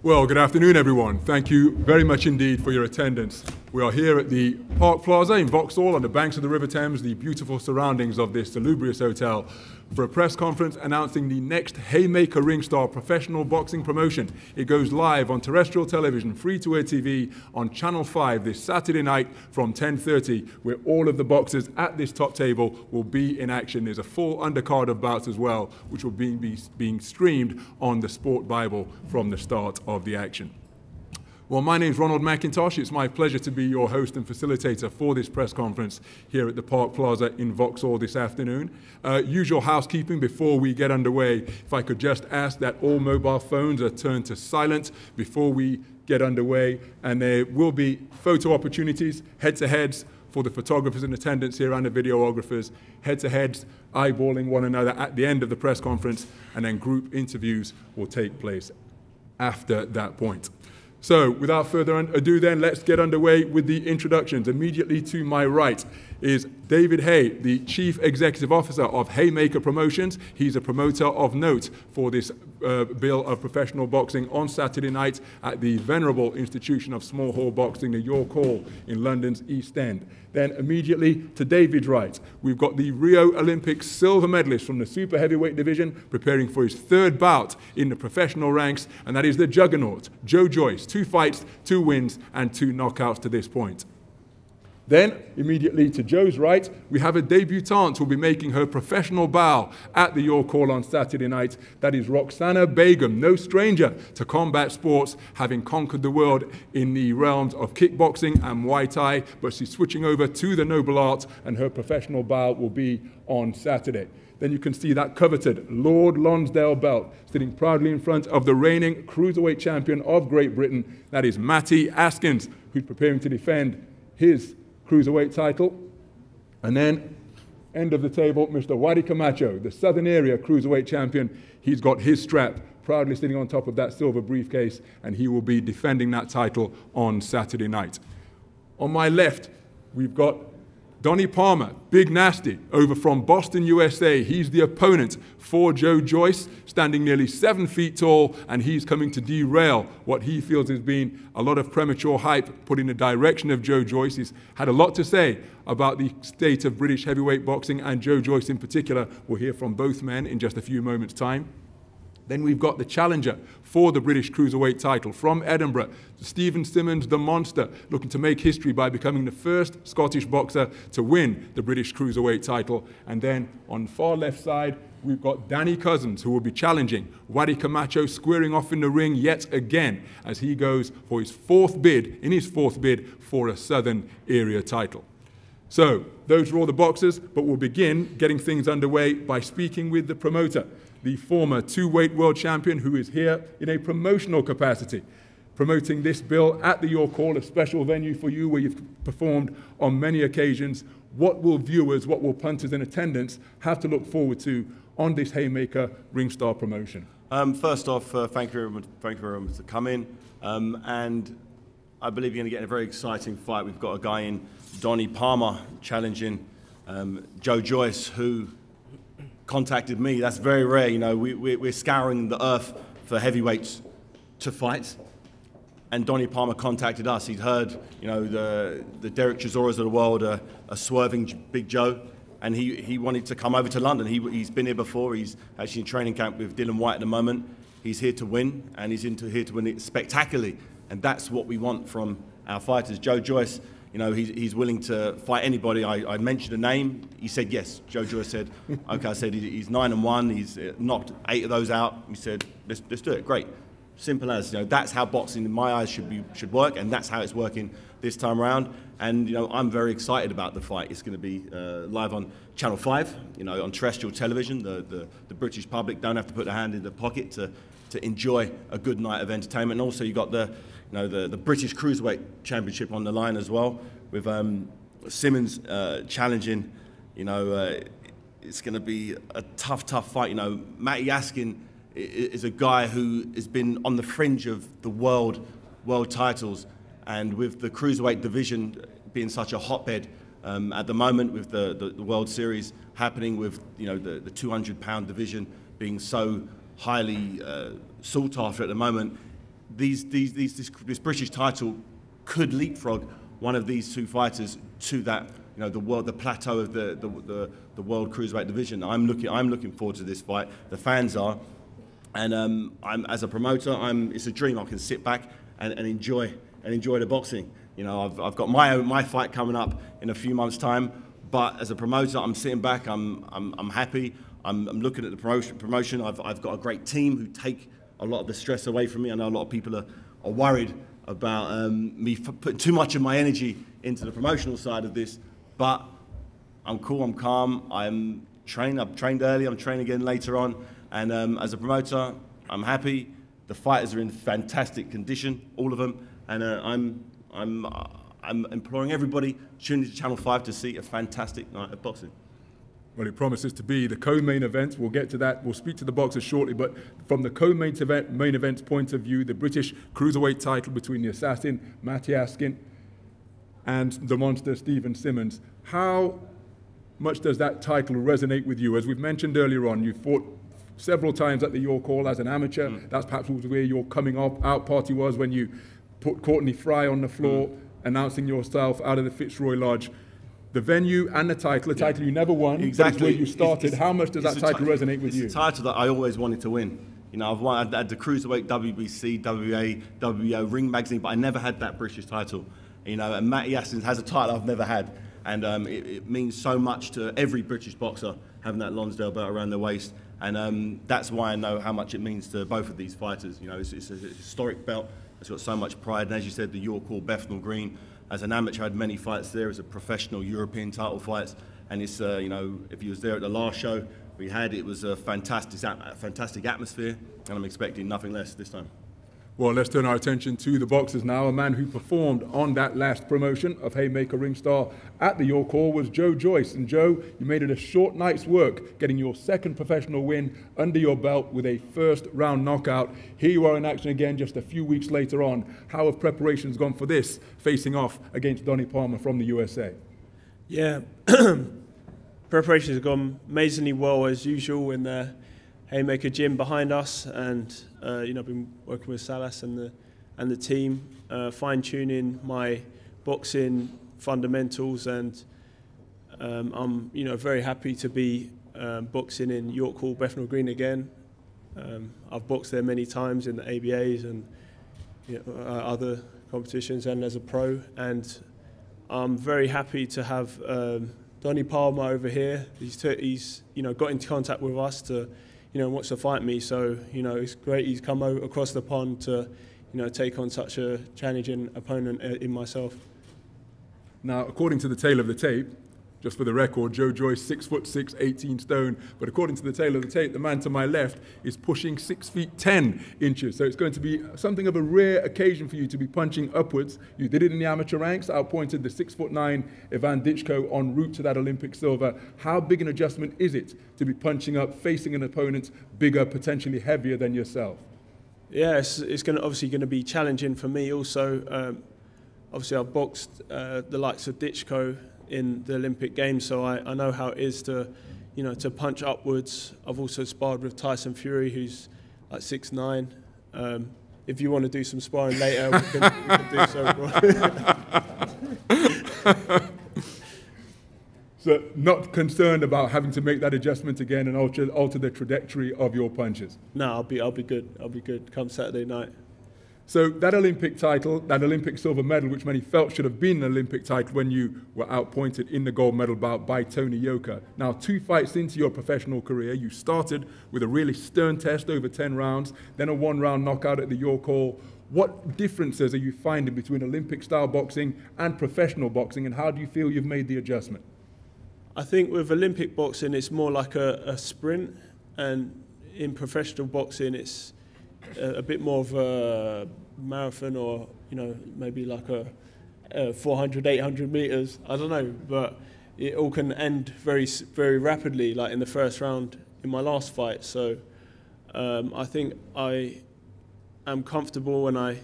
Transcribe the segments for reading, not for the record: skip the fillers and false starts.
Well, good afternoon, everyone. Thank you very much indeed for your attendance. We are here at the Park Plaza in Vauxhall on the banks of the River Thames, the beautiful surroundings of this salubrious hotel, for a press conference announcing the next Hayemaker Ringstar professional boxing promotion. It goes live on terrestrial television, free-to-air TV, on Channel 5 this Saturday night from 10:30, where all of the boxers at this top table will be in action. There's a full undercard of bouts as well, which will be being streamed on the Sport Bible from the start of the action. Well, my name's Ronald McIntosh. It's my pleasure to be your host and facilitator for this press conference here at the Park Plaza in Vauxhall this afternoon. Usual housekeeping before we get underway. If I could just ask that all mobile phones are turned to silent before we get underway, and there will be photo opportunities, head-to-heads, for the photographers in attendance here and the videographers, head-to-heads, eyeballing one another at the end of the press conference, and then group interviews will take place after that point. So, without further ado then, let's get underway with the introductions. Immediately to my right is David Haye, the Chief Executive Officer of Hayemaker Promotions. He's a promoter of note for this bill of professional boxing on Saturday night at the venerable institution of small hall boxing, the York Hall in London's East End. Then immediately to David's right, we've got the Rio Olympics silver medalist from the super heavyweight division, preparing for his third bout in the professional ranks, and that is the juggernaut, Joe Joyce. 2 fights, 2 wins, and 2 knockouts to this point. Then, immediately to Joe's right, we have a debutante who will be making her professional bow at the York Hall on Saturday night. That is Roxana Begum, no stranger to combat sports, having conquered the world in the realms of kickboxing and Muay Thai, but she's switching over to the noble art, and her professional bow will be on Saturday. Then you can see that coveted Lord Lonsdale belt sitting proudly in front of the reigning cruiserweight champion of Great Britain. That is Matty Askin, who's preparing to defend his cruiserweight title. And then, end of the table, Mr. Wadi Camacho, the Southern Area cruiserweight champion. He's got his strap proudly sitting on top of that silver briefcase, and he will be defending that title on Saturday night. On my left, we've got Donnie Palmer, Big Nasty, over from Boston, USA. He's the opponent for Joe Joyce, standing nearly 7 feet tall, and he's coming to derail what he feels has been a lot of premature hype put in the direction of Joe Joyce. He's had a lot to say about the state of British heavyweight boxing, and Joe Joyce in particular. We'll hear from both men in just a few moments' time. Then we've got the challenger for the British Cruiserweight title from Edinburgh, Stephen Simmons, the monster, looking to make history by becoming the first Scottish boxer to win the British Cruiserweight title. And then on the far left side, we've got Danny Cousins, who will be challenging Wadi Camacho, squaring off in the ring yet again as he goes for his fourth bid for a Southern Area title. So those are all the boxers, but we'll begin getting things underway by speaking with the promoter, the former 2-weight world champion, who is here in a promotional capacity, promoting this bill at the York Hall, a special venue for you where you've performed on many occasions. What will viewers, what will punters in attendance have to look forward to on this Hayemaker Ringstar promotion? First off, thank you very much for coming. And I believe you're going to get a very exciting fight. We've got a guy in Donnie Palmer challenging Joe Joyce, who contacted me. That's very rare. You know, we're scouring the earth for heavyweights to fight, and Donnie Palmer contacted us. He'd heard, you know, the Derek Chisoras of the world are swerving Big Joe, and he wanted to come over to London. He's been here before. He's actually in training camp with Dylan White at the moment. He's here to win, and he's here to win it spectacularly, and that's what we want from our fighters. Joe Joyce, you know, he's willing to fight anybody. I mentioned a name. He said yes. Joe Joyce said, okay. I said he's 9-1. He's knocked 8 of those out. He said, let's do it. Great. Simple as, you know, that's how boxing in my eyes should work, and that's how it's working this time around. And you know, I'm very excited about the fight. It's going to be live on Channel 5, you know, on terrestrial television. The British public don't have to put their hand in the pocket to enjoy a good night of entertainment. And also you got the British Cruiserweight Championship on the line as well, with Simmons challenging. You know, it's going to be a tough fight. You know, Matty Askin is a guy who has been on the fringe of the world titles, and with the cruiserweight division being such a hotbed at the moment, with the World Series happening, with, you know, the 200-pound division being so highly sought after at the moment, this British title could leapfrog one of these two fighters to that, the plateau of the world cruiserweight division. I'm looking forward to this fight. The fans are, and I'm, as a promoter, it's a dream. I can sit back and enjoy the boxing. I've got my fight coming up in a few months' time. But as a promoter, I'm sitting back. I'm happy. I'm looking at the promotion. I've got a great team who take a lot of the stress away from me. I know a lot of people are worried about me putting too much of my energy into the promotional side of this. But I'm cool. I'm calm. I've trained early. I'm training again later on. And as a promoter, I'm happy. The fighters are in fantastic condition, all of them. And I'm imploring everybody tune into Channel 5 to see a fantastic night of boxing. Well, it promises to be the co-main event. We'll get to that. We'll speak to the boxers shortly. But from the co-main event's point of view, the British cruiserweight title between the assassin, Matty Askin, and the monster, Stephen Simmons. How much does that title resonate with you? As we've mentioned earlier on, you fought several times at the York Hall as an amateur. That's perhaps where your coming out party was, when you put Courtney Fry on the floor, announcing yourself out of the Fitzroy Lodge. The venue and the title you never won, exactly. But it's where you started. How much does that title resonate with you? It's a title that I always wanted to win. I've had the Cruiserweight, WBC, WA, WBO, Ring Magazine, but I never had that British title. And Matty Askin has a title I've never had. And it means so much to every British boxer having that Lonsdale belt around their waist. And that's why I know how much it means to both of these fighters. It's a historic belt. It's got so much pride. And as you said, the York Hall, Bethnal Green, as an amateur, I had many fights there as a professional, European title fights. And it's, if you was there at the last show we had, it was a fantastic atmosphere. And I'm expecting nothing less this time. Well, let's turn our attention to the boxers now. A man who performed on that last promotion of Hayemaker Ringstar at the York Hall was Joe Joyce. And Joe, you made it a short night's work, getting your second professional win under your belt with a first-round knockout. Here you are in action again just a few weeks later on. How have preparations gone for this, facing off against Donnie Palmer from the USA? Yeah, preparations have gone amazingly well as usual in the Hayemaker gym behind us, and I've been working with Salas and the team, fine-tuning my boxing fundamentals, and I'm very happy to be boxing in York Hall, Bethnal Green again. I've boxed there many times in the ABAs and other competitions, and as a pro, and I'm very happy to have Donnie Palmer over here. He's got into contact with us to wants to fight me, so it's great he's come across the pond to take on such a challenging opponent in myself. Now, according to the tale of the tape, just for the record, Joe Joyce, 6'6", 18 stone, but according to the tale of the tape, the man to my left is pushing 6 feet 10 inches, so it's going to be something of a rare occasion for you to be punching upwards. You did it in the amateur ranks, outpointed the 6'9" Ivan Dichko en route to that Olympic silver. How big an adjustment is it to be punching up, facing an opponent bigger, potentially heavier than yourself? Yeah, it's obviously going to be challenging for me also. Obviously I've boxed the likes of Dichko in the Olympic Games, so I know how it is to punch upwards. I've also sparred with Tyson Fury, who's like 6'9". If you want to do some sparring later, we can do so. So not concerned about having to make that adjustment again and alter the trajectory of your punches? No, I'll be good. I'll be good come Saturday night. So that Olympic title, that Olympic silver medal, which many felt should have been an Olympic title when you were outpointed in the gold medal bout by Tony Yoka. Now, 2 fights into your professional career, you started with a really stern test over 10 rounds, then a 1-round knockout at the York Hall. What differences are you finding between Olympic-style boxing and professional boxing, and how do you feel you've made the adjustment? I think with Olympic boxing, it's more like a sprint, and in professional boxing, it's a bit more of a marathon, or maybe like a 400, 800 meters. I don't know, but it all can end very, very rapidly, like in the first round in my last fight. So I think I am comfortable and I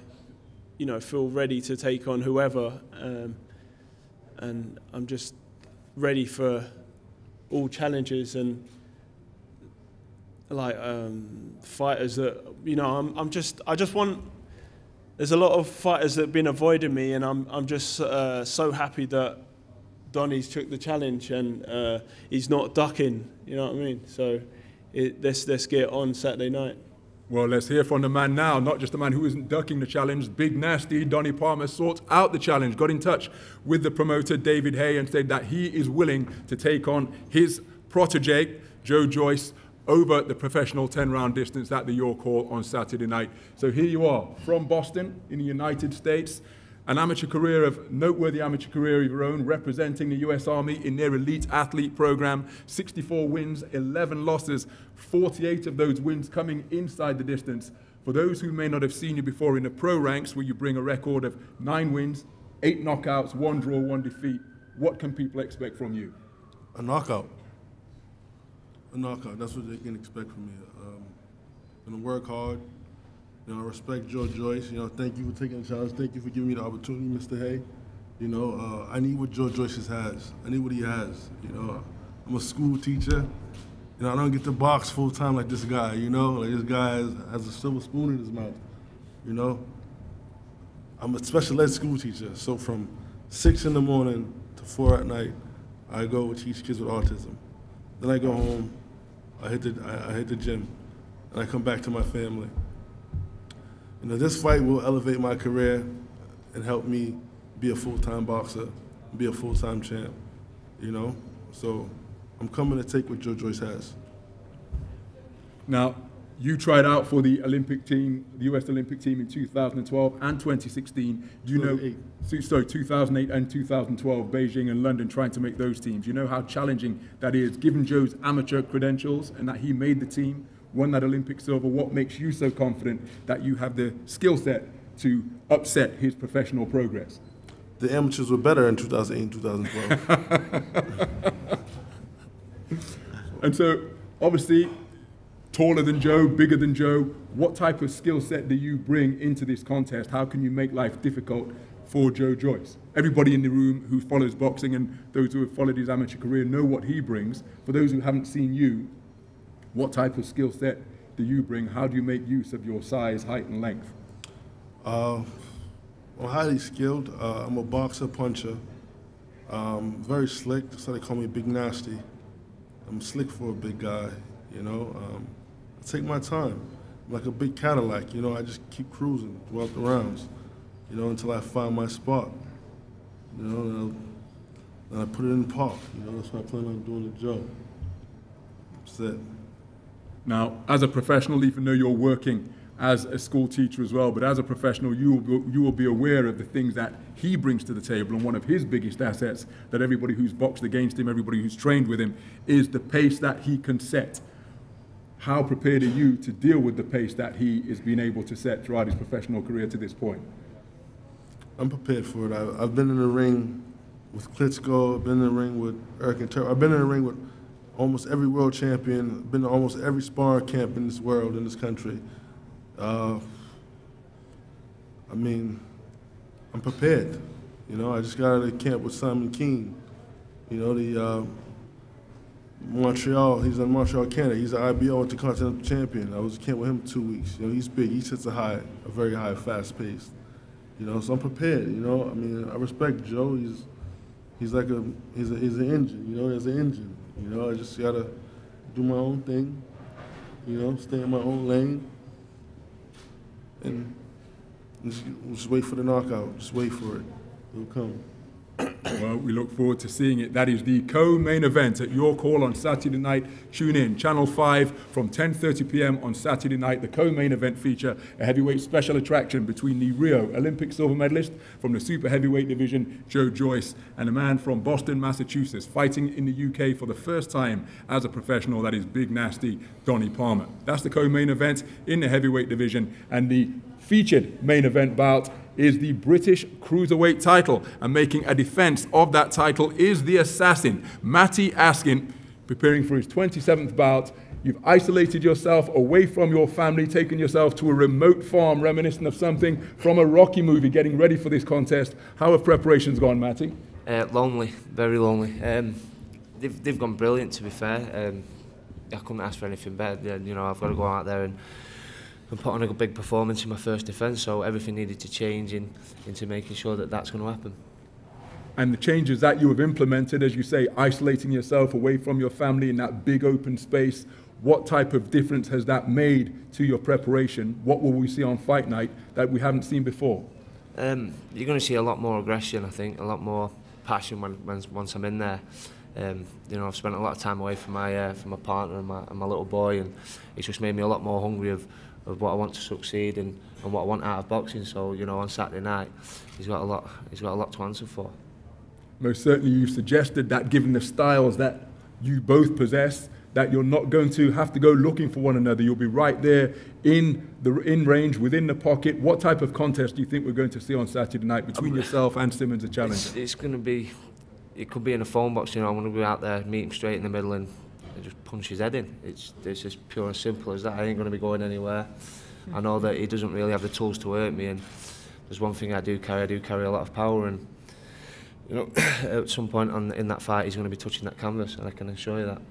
feel ready to take on whoever, and I'm just ready for all challenges and fighters that I just want there's a lot of fighters that have been avoiding me, and I'm just so happy that Donnie's took the challenge and he's not ducking. You know what I mean? So let's get on Saturday night. Well, let's hear from the man now, not just the man who isn't ducking the challenge. Big Nasty Donnie Palmer sought out the challenge, got in touch with the promoter David Haye and said that he is willing to take on his protege, Joe Joyce, over the professional 10-round distance at the York Hall on Saturday night. So here you are, from Boston in the United States, an noteworthy amateur career of your own, representing the US Army in their elite athlete program, 64 wins, 11 losses, 48 of those wins coming inside the distance. For those who may not have seen you before in the pro ranks, where you bring a record of 9 wins, 8 knockouts, 1 draw, 1 defeat, what can people expect from you? A knockout. A knockout, that's what they can expect from me. I'm gonna work hard. You know, I respect Joe Joyce. You know, thank you for taking the challenge. Thank you for giving me the opportunity, Mr. Haye. You know, I need what Joe Joyce has. I need what he has. You know, I'm a school teacher. You know, I don't get to box full time like this guy. You know, like this guy has a silver spoon in his mouth. You know, I'm a special ed school teacher. So from 6 in the morning to 4 at night, I go teach kids with autism. Then I go home. I hit the gym, and I come back to my family. You know, this fight will elevate my career and help me be a full-time boxer, be a full-time champ, you know? So I'm coming to take what Joe Joyce has. Now, you tried out for the Olympic team, the US Olympic team in 2012 and 2016. Do you know, 2008 and 2012, Beijing and London, trying to make those teams. You know how challenging that is, given Joe's amateur credentials and that he made the team, won that Olympic silver. What makes you so confident that you have the skill set to upset his professional progress? The amateurs were better in 2008 and 2012. And so, obviously, taller than Joe, bigger than Joe, what type of skill set do you bring into this contest? How can you make life difficult for Joe Joyce? Everybody in the room who follows boxing and those who have followed his amateur career know what he brings. For those who haven't seen you, what type of skill set do you bring? How do you make use of your size, height, and length? I'm highly skilled. I'm a boxer, puncher. Very slick, so they call me Big Nasty. I'm slick for a big guy, you know. I take my time. I'm like a big Cadillac, you know. I just keep cruising throughout the rounds, you know, until I find my spot. You know, and I put it in the park. You know, that's what I plan on doing to Joe. That's it. Now, as a professional, even though you're working as a school teacher as well, but as a professional, you will be aware of the things that he brings to the table, and one of his biggest assets that everybody who's boxed against him, everybody who's trained with him, is the pace that he can set. How prepared are you to deal with the pace that he has been able to set throughout his professional career to this point? I'm prepared for it. I've been in the ring with Klitschko, I've been in the ring with Eric and I've been in the ring with almost every world champion, been to almost every sparring camp in this world, in this country. I mean, I'm prepared. You know, I just got out of the camp with Simon Keane. You know, the Montreal, he's in Montreal, Canada. He's an IBO Intercontinental Champion. I was in camp with him 2 weeks. You know, he's big. He sits a very high, fast pace. You know, so I'm prepared. You know, I mean, I respect Joe. He's like he's an engine. You know, he's an engine. You know, I just gotta do my own thing. You know, stay in my own lane, and just wait for the knockout. Just wait for it. It'll come. Well, we look forward to seeing it. That is the co-main event at York Hall on Saturday night. Tune in, Channel 5 from 10:30 p.m. on Saturday night. The co-main event feature a heavyweight special attraction between the Rio Olympic silver medalist from the super heavyweight division, Joe Joyce, and a man from Boston, Massachusetts, fighting in the UK for the first time as a professional. That is Big Nasty Donnie Palmer. That's the co-main event in the heavyweight division, and the featured main event bout is the British Cruiserweight title, and making a defense of that title is the assassin, Matty Askin, preparing for his 27th bout. You've isolated yourself away from your family, taken yourself to a remote farm reminiscent of something from a Rocky movie, getting ready for this contest. How have preparations gone, Matty? Lonely, very lonely. They've gone brilliant, to be fair. I couldn't ask for anything better. You know, I've got to go out there and put on a big performance in my first defence, so everything needed to change into making sure that that's going to happen. And the changes that you have implemented, as you say, isolating yourself away from your family in that big open space, what type of difference has that made to your preparation? What will we see on fight night that we haven't seen before? You're going to see a lot more aggression, I think, a lot more passion once I'm in there. You know, I've spent a lot of time away from my partner and my little boy, and it's just made me a lot more hungry of what I want to succeed and what I want out of boxing. So, you know, on Saturday night, he's got a lot to answer for. Most certainly, you suggested that given the styles that you both possess, that you're not going to have to go looking for one another. You'll be right there in range, within the pocket. What type of contest do you think we're going to see on Saturday night between yourself and Simmons, the challenger? It's going to be, it could be in a phone box, you know. I'm going to go out there, meet him straight in the middle and just punch his head in. It's as pure and simple as that. I ain't going to be going anywhere. I know that he doesn't really have the tools to hurt me, and there's one thing I do carry a lot of power, and you know, at some point in that fight he's going to be touching that canvas, and I can assure you that.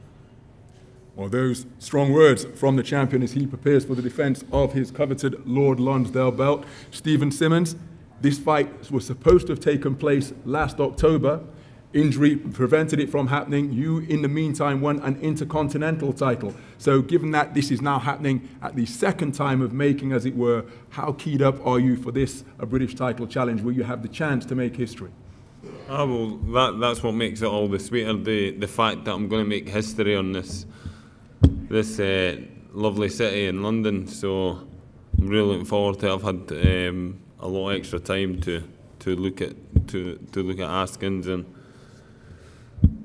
Well, those strong words from the champion as he prepares for the defence of his coveted Lord Lonsdale belt. Stephen Simmons, this fight was supposed to have taken place last October. Injury prevented it from happening. You, in the meantime, won an Intercontinental title. So given that this is now happening at the second time of making, as it were, how keyed up are you for this, a British title challenge, where you have the chance to make history? Oh, well, that's what makes it all the sweeter, the fact that I'm going to make history on this lovely city in London. So I'm really looking forward to it. I've had a lot of extra time to look at Askins, and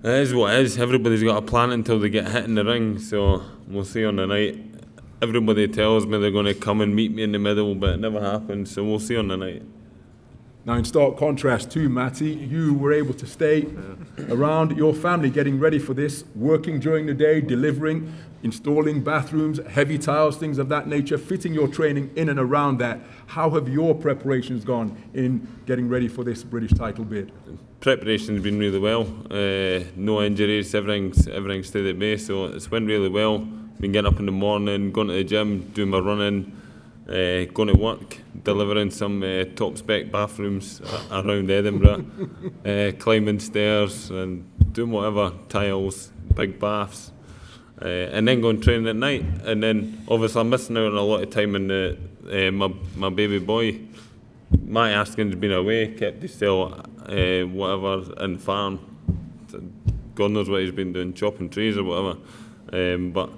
it is what it is. Everybody's got a plan until they get hit in the ring, so we'll see on the night. Everybody tells me they're going to come and meet me in the middle, but it never happens, so we'll see on the night. Now, in stark contrast to Matty, you were able to stay around your family getting ready for this, working during the day, delivering, installing bathrooms, heavy tiles, things of that nature, fitting your training in and around that. How have your preparations gone in getting ready for this British title bid? Preparation's been really well. No injuries, everything's stayed at bay, so it's went really well. Been getting up in the morning, going to the gym, doing my running, going to work, delivering some top spec bathrooms around Edinburgh, climbing stairs and doing whatever, tiles, big baths, and then going training at night. And then obviously I'm missing out on a lot of time in my baby boy. Matty Askin's been away, kept his cell, whatever, in farm. God knows what he's been doing, chopping trees or whatever. But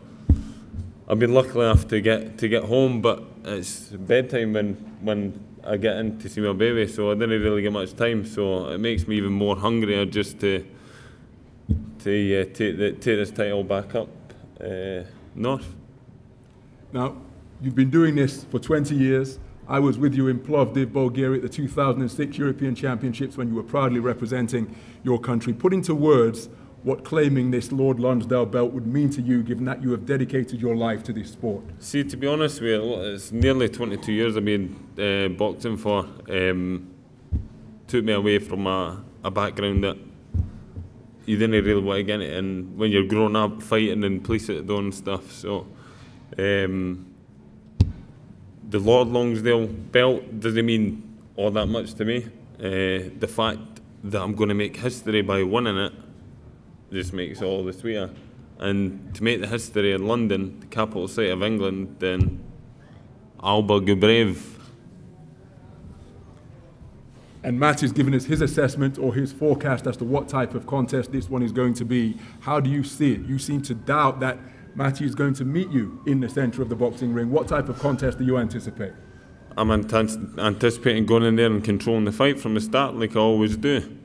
I've been lucky enough to get home, but it's bedtime when I get in to see my baby, so I didn't really get much time. So it makes me even more hungrier just to take this title back up north. Now, you've been doing this for 20 years. I was with you in Plovdiv, Bulgaria at the 2006 European Championships when you were proudly representing your country. Put into words what claiming this Lord Lonsdale belt would mean to you, given that you have dedicated your life to this sport. See, to be honest with you, it's nearly 22 years I've been boxing for. Took me away from a background that you didn't really want to get it in when you're growing up, fighting and police at the door and stuff. So the Lord Lonsdale belt doesn't mean all that much to me. The fact that I'm going to make history by winning it just makes it all the sweeter. And to make the history in London, the capital city of England, then Alba Gubrave. And Matt has given us his assessment or his forecast as to what type of contest this one is going to be. How do you see it? You seem to doubt that Matty is going to meet you in the centre of the boxing ring. What type of contest do you anticipate? I'm anticipating going in there and controlling the fight from the start like I always do.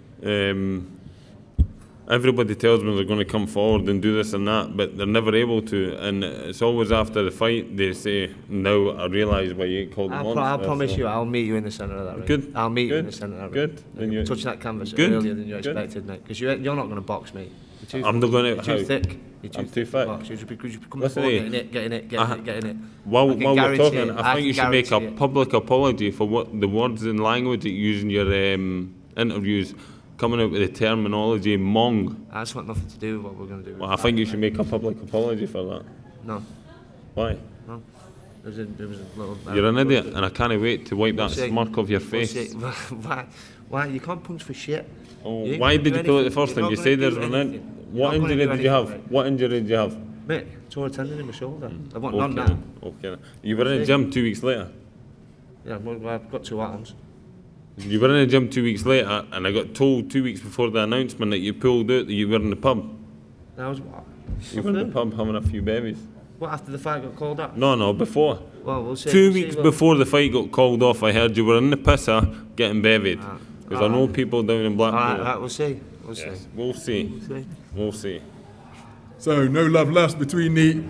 Everybody tells me they're going to come forward and do this and that, but they're never able to. And it's always after the fight they say, "Now I realise why you ain't called them on." I'll promise you, I'll meet you in the centre of that ring. Good. I'll meet you in the centre of that ring. Good. Then you touch that canvas good. earlier than you expected, mate. Because you're not going to box me. I'm not going to. You're too thick. I'm too fat. You should be coming forward, getting it. While we're talking, I think you should make a public apology for what the words and language that you use in your interviews, coming out with the terminology Mong. That's got nothing to do with what we're going to do. Well, I think you should make a public apology for that. No. Why? No. There was a little... You're an idiot, and I can't wait to wipe that We'll see. smirk off your We'll face. see. Why? You can't punch for shit. Oh, You ain't why gonna did do you pull it the anything. first You're time? You not said gonna there's do an anything. What You're not gonna injury do did you have? anything, mate. What injury did you have? Mate, tore a tendon in my shoulder. I want Okay, none now. then. Okay. Then. You were in the gym 2 weeks later. Yeah, well, I've got 2 arms. You were in the gym 2 weeks later, and I got told 2 weeks before the announcement that you pulled out that you were in the pub. That was what? You were in the pub having a few babies. What, after the fight got called up? No, before. Well, we'll see. 2 We'll see weeks what- before the fight got called off, I heard you were in the pisser getting bevied. Because I know people down in Blackpool. Alright, we'll see. We'll see. Yes, we'll see. See? We'll see. So no love lost between the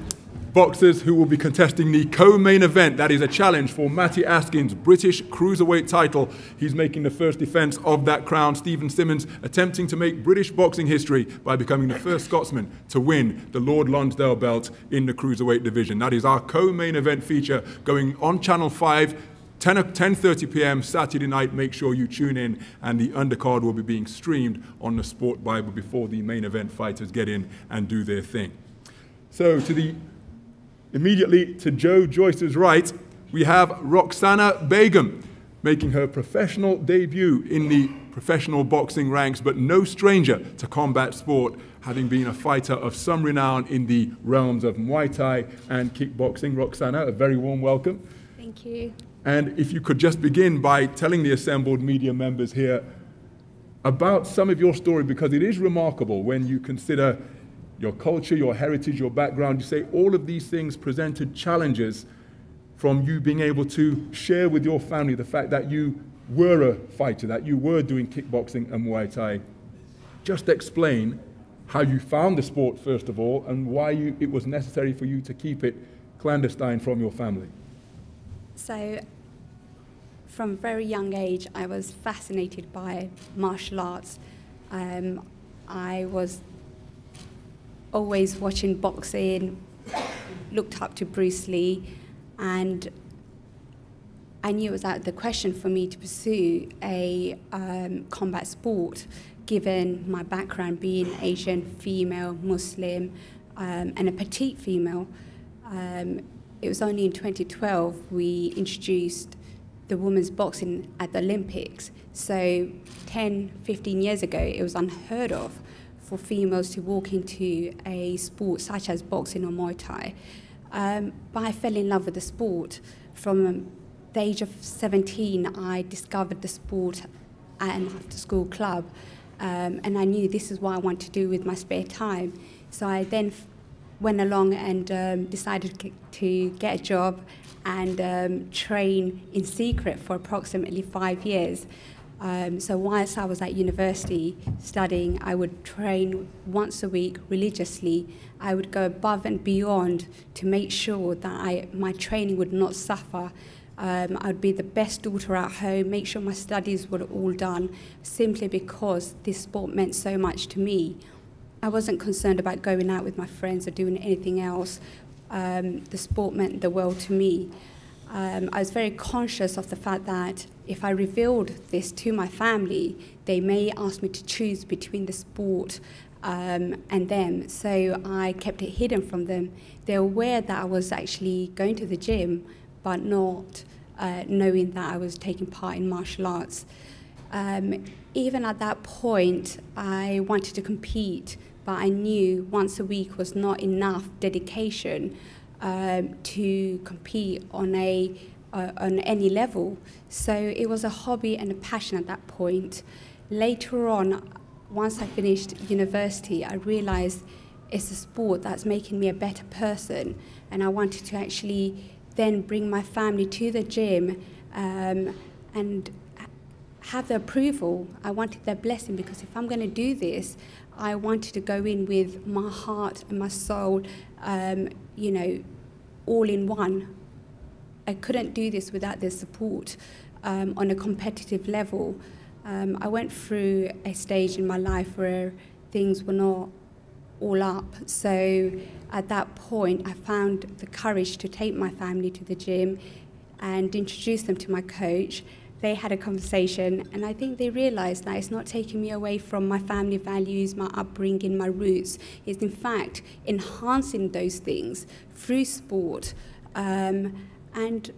boxers who will be contesting the co-main event. That is a challenge for Matty Askin's British Cruiserweight title. He's making the first defence of that crown. Stephen Simmons attempting to make British boxing history by becoming the first Scotsman to win the Lord Lonsdale belt in the Cruiserweight division. That is our co-main event feature going on Channel 5, 10:30 p.m. Saturday night. Make sure you tune in, and the undercard will be being streamed on the Sport Bible before the main event fighters get in and do their thing. So immediately to Joe Joyce's right, we have Roxana Begum making her professional debut in the professional boxing ranks, but no stranger to combat sport, having been a fighter of some renown in the realms of Muay Thai and kickboxing. Roxana, a very warm welcome. Thank you. And if you could just begin by telling the assembled media members here about some of your story, because it is remarkable when you consider your culture, your heritage, your background. You say all of these things presented challenges from you being able to share with your family the fact that you were a fighter, that you were doing kickboxing and Muay Thai. Just explain how you found the sport, first of all, and why it was necessary for you to keep it clandestine from your family. So, from a very young age, I was fascinated by martial arts. I was always watching boxing, looked up to Bruce Lee, and I knew it was out of the question for me to pursue a combat sport, given my background being Asian, female, Muslim, and a petite female. It was only in 2012 we introduced the women's boxing at the Olympics. So 10, 15 years ago, it was unheard of for females to walk into a sport such as boxing or Muay Thai. But I fell in love with the sport. From the age of 17, I discovered the sport at an after-school club, and I knew this is what I want to do with my spare time. So I then went along and decided to get a job and train in secret for approximately 5 years. So whilst I was at university studying, I would train once a week religiously. I would go above and beyond to make sure that my training would not suffer. I would be the best daughter at home, make sure my studies were all done, simply because this sport meant so much to me. I wasn't concerned about going out with my friends or doing anything else. The sport meant the world to me. I was very conscious of the fact that if I revealed this to my family, they may ask me to choose between the sport and them. So I kept it hidden from them. They're aware that I was actually going to the gym, but not knowing that I was taking part in martial arts. Even at that point, I wanted to compete, but I knew once a week was not enough dedication to compete on any level. So it was a hobby and a passion at that point. Later on, once I finished university, I realized it's a sport that's making me a better person, and I wanted to actually then bring my family to the gym and have their approval. I wanted their blessing, because if I'm going to do this, I wanted to go in with my heart and my soul, all in one. I couldn't do this without their support on a competitive level. I went through a stage in my life where things were not all up. So at that point, I found the courage to take my family to the gym and introduce them to my coach. They had a conversation, and I think they realized that it's not taking me away from my family values, my upbringing, my roots. It's in fact enhancing those things through sport. And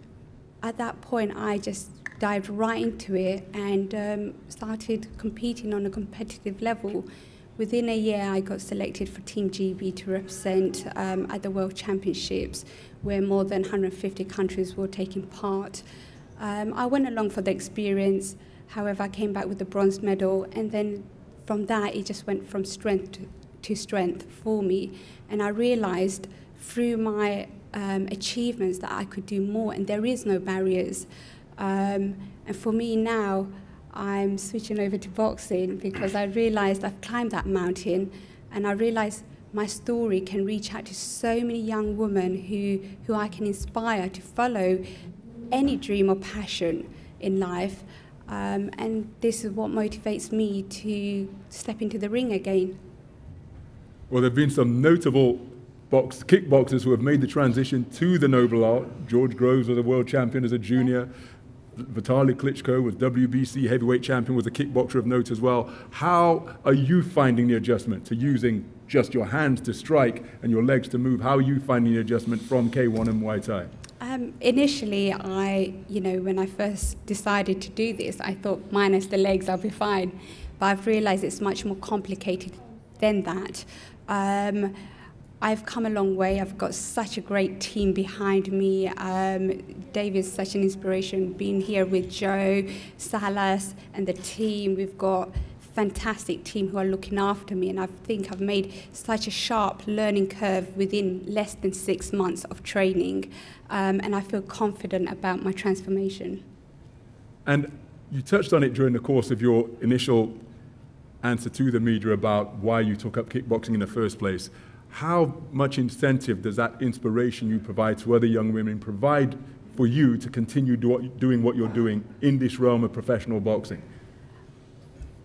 at that point, I just dived right into it and started competing on a competitive level. Within a year, I got selected for Team GB to represent at the World Championships, where more than 150 countries were taking part. I went along for the experience. However, I came back with the bronze medal, and then from that, it just went from strength to strength for me. And I realized through my achievements that I could do more, and there is no barriers. And for me now, I'm switching over to boxing because I realized I've climbed that mountain, and I realized my story can reach out to so many young women who I can inspire to follow any dream or passion in life. And this is what motivates me to step into the ring again. Well, there have been some notable kickboxers who have made the transition to the noble art. George Groves was a world champion as a junior. Vitaly Klitschko was WBC heavyweight champion, was a kickboxer of note as well. How are you finding the adjustment to using just your hands to strike and your legs to move? How are you finding the adjustment from K1 and Muay Thai? Initially, when I first decided to do this, I thought minus the legs, I'll be fine. But I've realized it's much more complicated than that. I've come a long way. I've got such a great team behind me. Dave is such an inspiration. Being here with Joe, Salas, and the team, we've got fantastic team who are looking after me, and I think I've made such a sharp learning curve within less than 6 months of training, and I feel confident about my transformation. And you touched on it during the course of your initial answer to the media about why you took up kickboxing in the first place. How much incentive does that inspiration you provide to other young women provide for you to continue doing what you're doing in this realm of professional boxing?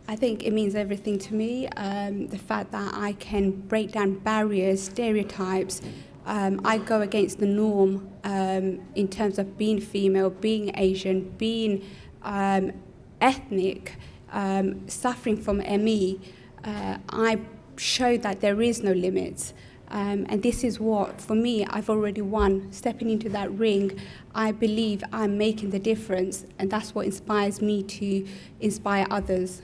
I think it means everything to me. The fact that I can break down barriers, stereotypes. I go against the norm in terms of being female, being Asian, being ethnic, suffering from ME. I show that there is no limits. And this is what, for me, I've already won. Stepping into that ring, I believe I'm making the difference, and that's what inspires me to inspire others.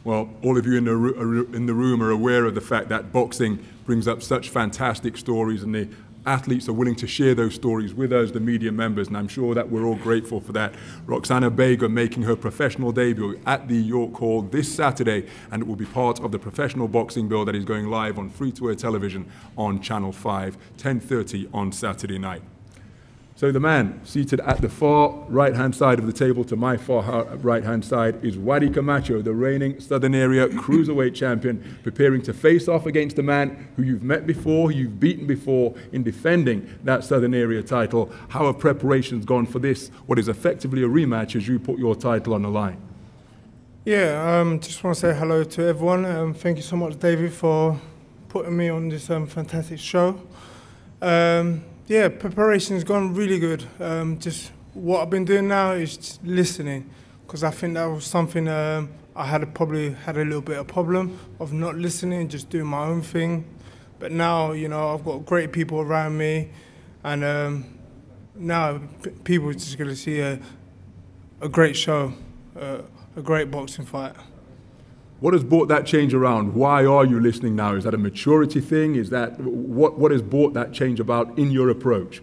Well, all of you in the room are aware of the fact that boxing brings up such fantastic stories, and the athletes are willing to share those stories with us, the media members, and I'm sure that we're all grateful for that. Roxana Bega making her professional debut at the York Hall this Saturday, and it will be part of the professional boxing bill that is going live on free-to-air television on Channel 5, 10:30 on Saturday night. So the man seated at the far right-hand side of the table to my far right-hand side is Wadi Camacho, the reigning Southern Area Cruiserweight champion, preparing to face off against a man who you've met before, who you've beaten before in defending that Southern Area title. How have preparations gone for this, what is effectively a rematch as you put your title on the line? Yeah, just want to say hello to everyone. Thank you so much, David, for putting me on this fantastic show. Yeah, preparation's gone really good. Just what I've been doing now is just listening, because I think that was something I probably had a little bit of problem of not listening, just doing my own thing. But now, you know, I've got great people around me, and now people are just going to see a great show, a great boxing fight. What has brought that change around? Why are you listening now? Is that a maturity thing? Is that what has brought that change about in your approach?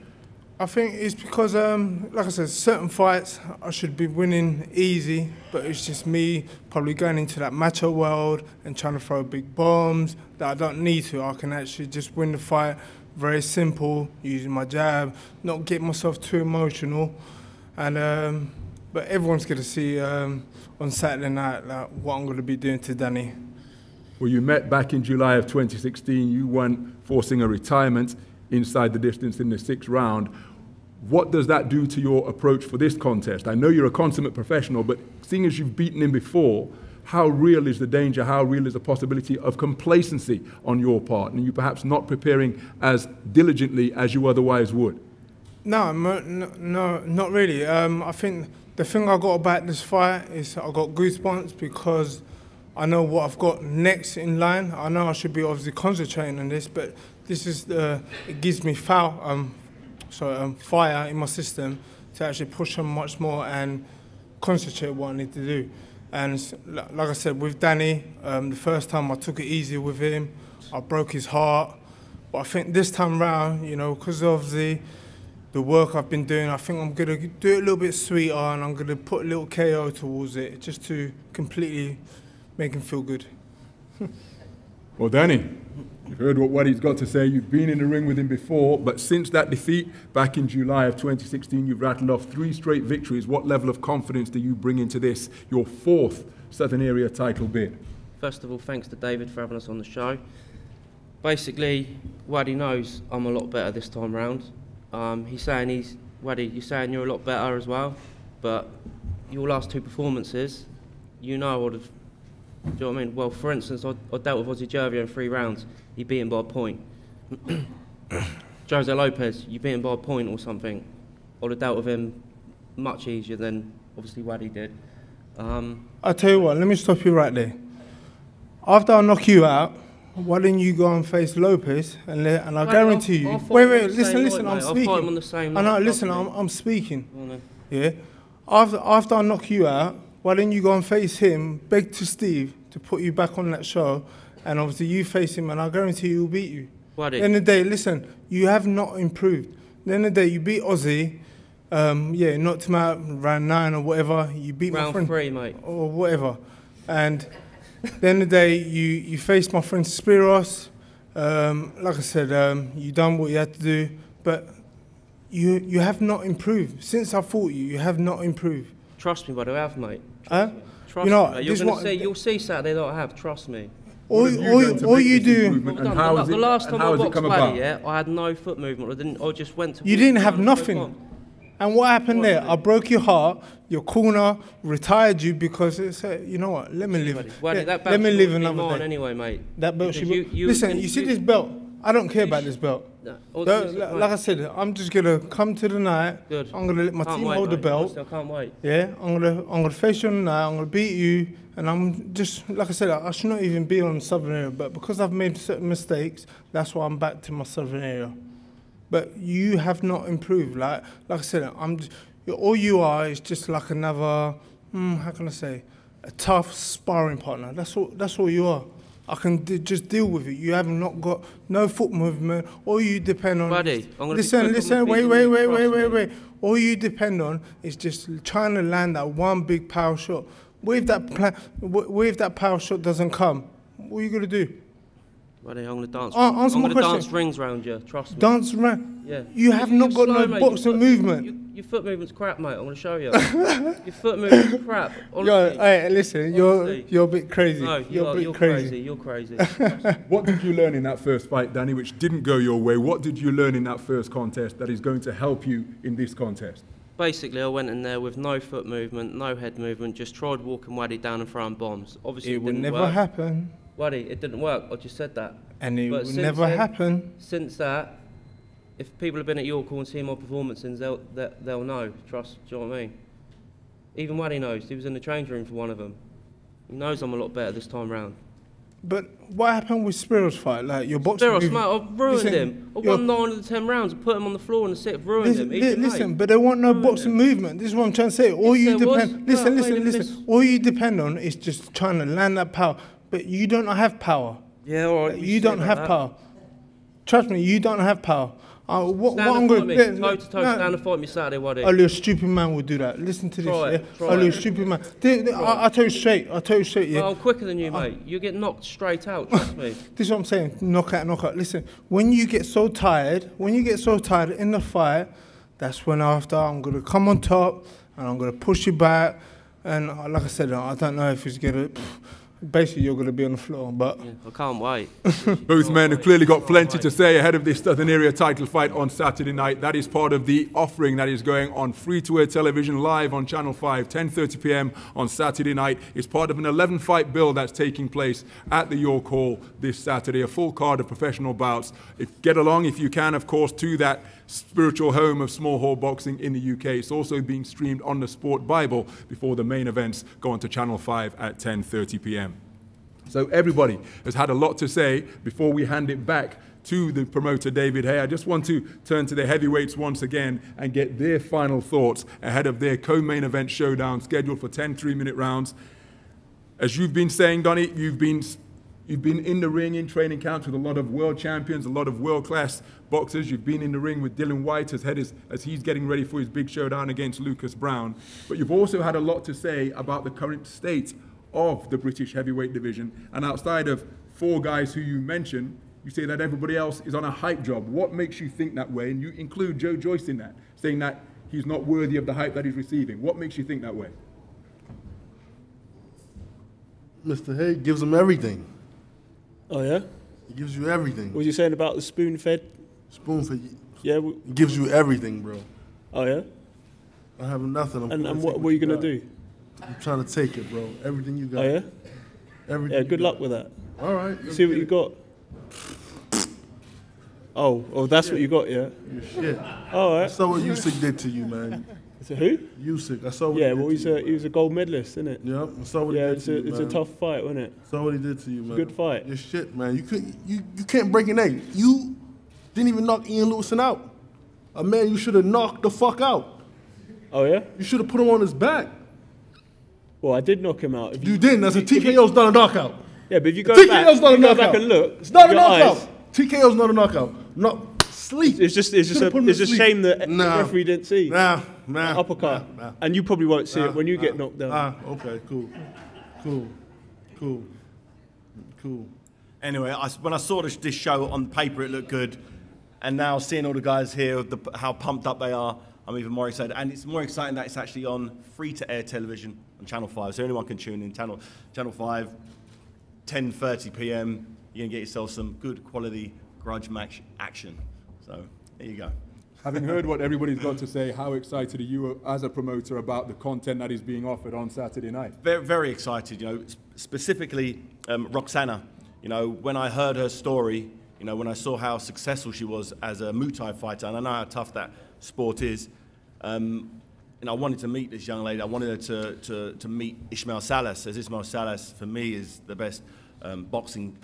I think it's because, like I said, certain fights I should be winning easy, but it's just me probably going into that macho world and trying to throw big bombs that I don't need to. I can actually just win the fight very simple, using my jab, not get myself too emotional, and but everyone's going to see on Saturday night like, what I'm going to be doing to Donnie. Well, you met back in July of 2016. You won, forcing a retirement inside the distance in the 6th round. What does that do to your approach for this contest? I know you're a consummate professional, but seeing as you've beaten him before, how real is the danger, how real is the possibility of complacency on your part, and you perhaps not preparing as diligently as you otherwise would? No, not really. I think the thing I got about this fight is I got goosebumps because I know what I've got next in line. I know I should be obviously concentrating on this, but this is it gives me fire in my system to actually push on much more and concentrate what I need to do. And like I said, with Danny, the first time I took it easy with him, I broke his heart. But I think this time round, you know, because of the work I've been doing, I think I'm going to do it a little bit sweeter, and I'm going to put a little KO towards it just to completely make him feel good. Well, Danny, you've heard what Waddy's got to say. You've been in the ring with him before, but since that defeat back in July of 2016, you've rattled off 3 straight victories. What level of confidence do you bring into this, your 4th Southern Area title bid? First of all, thanks to David for having us on the show. Basically, Waddy knows I'm a lot better this time round. Waddy, you're saying you're a lot better as well, but your last 2 performances, you know I would have. Do you know what I mean? Well, for instance, I dealt with Ozzy Jervio in 3 rounds. He beat him by a point. Jose Lopez, you beat him by a point or something. I'd have dealt with him much easier than obviously Waddy did. I'll tell you what, let me stop you right there. After I knock you out, why didn't you go and face Lopez and I guarantee you. Wait, listen, I'm speaking. I'll fight him on the same I know, listen, I'm speaking. Yeah. After I knock you out, why didn't you go and face him, beg to Steve to put you back on that show, and obviously you face him, and I guarantee he'll beat you. At the end of the day, listen, you have not improved. At the end of the day, you beat Ozzy, knocked him out round 9 or whatever. You beat my friend. Round 3, mate. Or whatever. And at the end of the day, you faced my friend Spiros. Like I said, you done what you had to do, but you have not improved. Since I fought you, you have not improved. Trust me, buddy, I have, mate. Trust me. You'll see Saturday that I have. Trust me. All you do. The last time I boxed Waddy, I had no foot movement. I just went to. You didn't have nothing. And what happened there? I broke your heart. Your corner retired you because it said, you know what? Let me live. Let me live another day. Anyway, mate. That belt should be. Listen, you see this belt? I don't care about this belt. Like I said, I'm just gonna come to the night. Good. I'm gonna let my team hold the belt. I can't wait. Yeah, I'm gonna face you on the night. I'm gonna beat you, and I'm just like I said. I should not even be on Southern Area, but because I've made certain mistakes, that's why I'm back to my Southern Area. But you have not improved. Like I said, all you are is just like another. How can I say? A tough sparring partner. That's all you are. I can just deal with it. You have not got no foot movement. All you depend on. Buddy, listen. Wait. All you depend on is just trying to land that one big power shot. What if that power shot doesn't come? What are you gonna do? Buddy, I'm gonna dance. I'm gonna dance rings round you. Trust me. Dance around. Yeah. You have not got no boxing movement. Your foot movement's crap, mate. I'm gonna show you. Your foot movement's crap. Honestly. Hey, listen, you're a bit crazy. No, you're crazy. You're crazy. What did you learn in that first fight, Danny, which didn't go your way? What did you learn in that first contest that is going to help you in this contest? Basically, I went in there with no foot movement, no head movement, just tried walking Waddy down and throwing bombs. Obviously, it would never happen. Waddy, it didn't work. I just said that. And it would never happen. Since that, if people have been at York and seen my performances, they'll know. Trust, do you know what I mean? Even Waddy knows. He was in the change room for one of them. He knows I'm a lot better this time round. But what happened with Spiros' fight? Like your boxing. Spiros, mate, I've ruined him. I won 9 of the 10 rounds. I put him on the floor in the 6th, ruined him. Listen, but there weren't no boxing movement. This is what I'm trying to say. All you depend. Listen. All you depend on is just trying to land that power. But you don't have power. Yeah, all right. You don't have power. Trust me, you don't have power. What I'm going to do? Toe to toe, stand and fight me Saturday, Waddy. Only a stupid man will do that. Listen to this. Only a stupid man. I tell you straight. Yeah. Well, I'm quicker than you, mate. You get knocked straight out. Trust me. This is what I'm saying. Knockout. Listen, when you get so tired in the fight, that's when after I'm going to come on top and I'm going to push you back. And like I said, I don't know if it's going to. Basically, you're going to be on the floor, but... Yeah, I can't wait. Both men have clearly got plenty to say ahead of this Southern Area title fight on Saturday night. That is part of the offering that is going on free-to-air television live on Channel 5, 10:30 p.m. on Saturday night. It's part of an 11-fight bill that's taking place at the York Hall this Saturday, a full card of professional bouts. Get along, if you can, of course, to that spiritual home of small hall boxing in the UK. It's also being streamed on the Sport Bible before the main events go on to Channel 5 at 10:30 p.m. So everybody has had a lot to say. Before we hand it back to the promoter, David Haye. I just want to turn to the heavyweights once again and get their final thoughts ahead of their co-main event showdown scheduled for 10 3-minute rounds. As you've been saying, Donnie, you've been in the ring in training camps with a lot of world champions, a lot of world-class boxers. You've been in the ring with Dylan White as he's getting ready for his big showdown against Lucas Brown. But you've also had a lot to say about the current state of the British heavyweight division. And outside of 4 guys who you mentioned, you say that everybody else is on a hype job. What makes you think that way? And you include Joe Joyce in that, saying that he's not worthy of the hype that he's receiving. What makes you think that way? Mr. Haye gives him everything. Oh, yeah? He gives you everything. What was you saying about the spoon-fed? Spoon-fed. Yeah. He gives you everything, bro. Oh, yeah? I have nothing. And what are you going to do? I'm trying to take it, bro. Everything you got. Oh, yeah? Everything. Yeah, good luck with that. All right. See what you got. Oh, that's what you got, yeah? Shit. All right. I saw what Usyk did to you, man. So who? Usyk. I saw what yeah, he did well, he was a gold medalist, isn't it? Yep. I saw what he did to you, it's a tough fight, wasn't it? I saw what he did to you, man. Good fight. Your shit, man. You can't break an egg. You didn't even knock Ian Lewison out. A man you should have knocked the fuck out. Oh, yeah? You should have put him on his back. Well, I did knock him out. You didn't. That's a TKO's not a knockout. Yeah, but if you go TKO's not a knockout. back and look, it's not a knockout. TKO's not a knockout. No, sleep. It's just a shame that the referee didn't see. Nah. Uppercut. Nah. And you probably won't see it when you get knocked down. Okay, cool. Anyway, when I saw this show on paper, it looked good. And now seeing all the guys here, how pumped up they are, I'm even more excited. And it's more exciting that it's actually on free-to-air television on Channel 5. So anyone can tune in. Channel 5, 10:30 p.m. You're going to get yourself some good quality grudge match action. So there you go. Having heard what everybody's got to say, how excited are you as a promoter about the content that is being offered on Saturday night? Very, very excited. You know, specifically Roxana. You know, when I heard her story, you know, when I saw how successful she was as a Muay Thai fighter, and I know how tough that sport is, and I wanted to meet this young lady. I wanted her to meet Ismael Salas, as Ismael Salas, for me, is the best boxing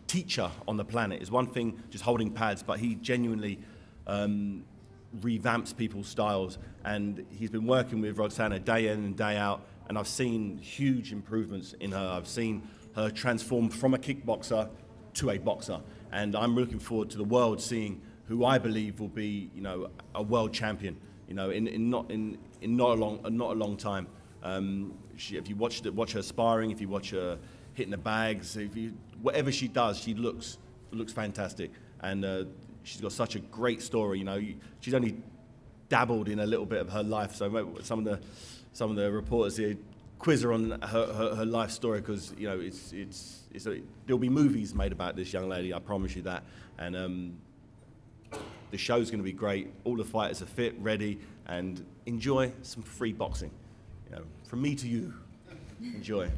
teacher on the planet. It's one thing just holding pads, but he genuinely revamps people's styles. And he's been working with Roxana day in and day out, and I've seen huge improvements in her. I've seen her transform from a kickboxer to a boxer. And I'm looking forward to the world seeing who I believe will be, you know, a world champion, you know, in not a long time. If you watch her sparring, if you watch her hitting the bags, whatever she does, she looks fantastic. And she's got such a great story. You know, she's only dabbled in a little bit of her life. So some of the reporters here quiz her on her life story, because you know there'll be movies made about this young lady. I promise you that. And the show's going to be great. All the fighters are fit, ready, and enjoy some free boxing. You know, from me to you, enjoy.